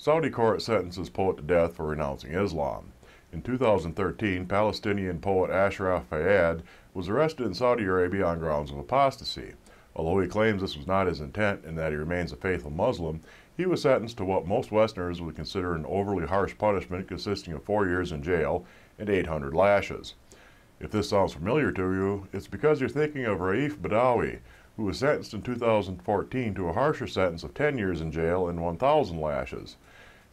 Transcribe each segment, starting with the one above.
Saudi court sentences poet to death for renouncing Islam. In 2013, Palestinian poet Ashraf Fayyad was arrested in Saudi Arabia on grounds of apostasy. Although he claims this was not his intent and that he remains a faithful Muslim, he was sentenced to what most Westerners would consider an overly harsh punishment consisting of 4 years in jail and 800 lashes. If this sounds familiar to you, it's because you're thinking of Raif Badawi, who was sentenced in 2014 to a harsher sentence of 10 years in jail and 1,000 lashes.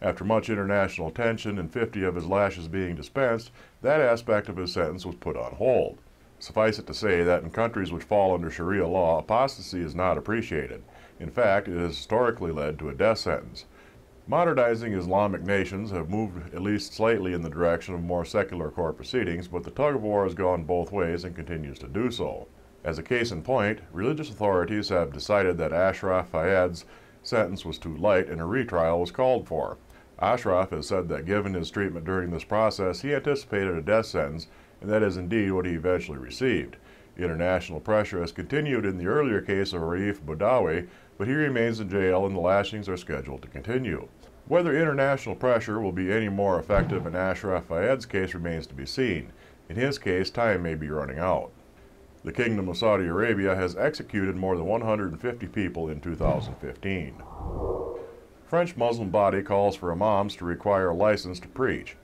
After much international attention and 50 of his lashes being dispensed, that aspect of his sentence was put on hold. Suffice it to say that in countries which fall under Sharia law, apostasy is not appreciated. In fact, it has historically led to a death sentence. Modernizing Islamic nations have moved at least slightly in the direction of more secular court proceedings, but the tug-of-war has gone both ways and continues to do so. As a case in point, religious authorities have decided that Ashraf Fayyad's sentence was too light and a retrial was called for. Ashraf has said that given his treatment during this process, he anticipated a death sentence, and that is indeed what he eventually received. International pressure has continued in the earlier case of Raif Badawi, but he remains in jail and the lashings are scheduled to continue. Whether international pressure will be any more effective in Ashraf Fayyad's case remains to be seen. In his case, time may be running out. The Kingdom of Saudi Arabia has executed more than 150 people in 2015. French Muslim body calls for imams to require a license to preach.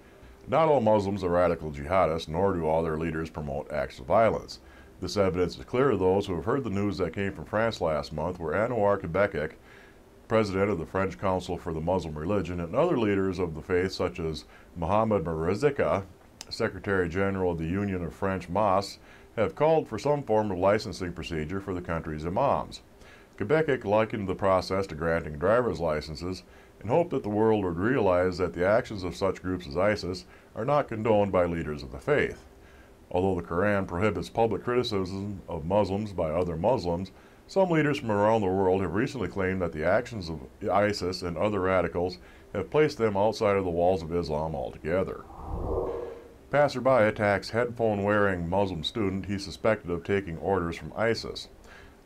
Not all Muslims are radical jihadists, nor do all their leaders promote acts of violence. This evidence is clear to those who have heard the news that came from France last month, where Anouar Quebec, president of the French Council for the Muslim Religion, and other leaders of the faith such as Mohamed Merzika, Secretary General of the Union of French Mosques, have called for some form of licensing procedure for the country's imams. Quebec likened the process to granting driver's licenses and hoped that the world would realize that the actions of such groups as ISIS are not condoned by leaders of the faith. Although the Quran prohibits public criticism of Muslims by other Muslims, some leaders from around the world have recently claimed that the actions of ISIS and other radicals have placed them outside of the walls of Islam altogether. Passerby attacks headphone-wearing Muslim student he suspected of taking orders from ISIS.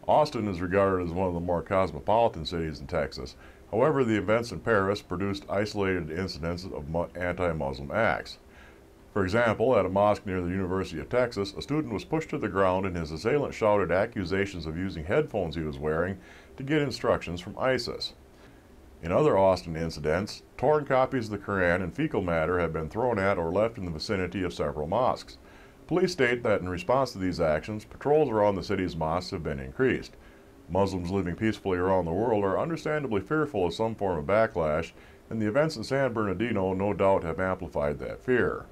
Austin is regarded as one of the more cosmopolitan cities in Texas. However, the events in Paris produced isolated incidents of anti-Muslim acts. For example, at a mosque near the University of Texas, a student was pushed to the ground and his assailant shouted accusations of using headphones he was wearing to get instructions from ISIS. In other Austin incidents, torn copies of the Quran and fecal matter have been thrown at or left in the vicinity of several mosques. Police state that in response to these actions, patrols around the city's mosques have been increased. Muslims living peacefully around the world are understandably fearful of some form of backlash, and the events in San Bernardino no doubt have amplified that fear.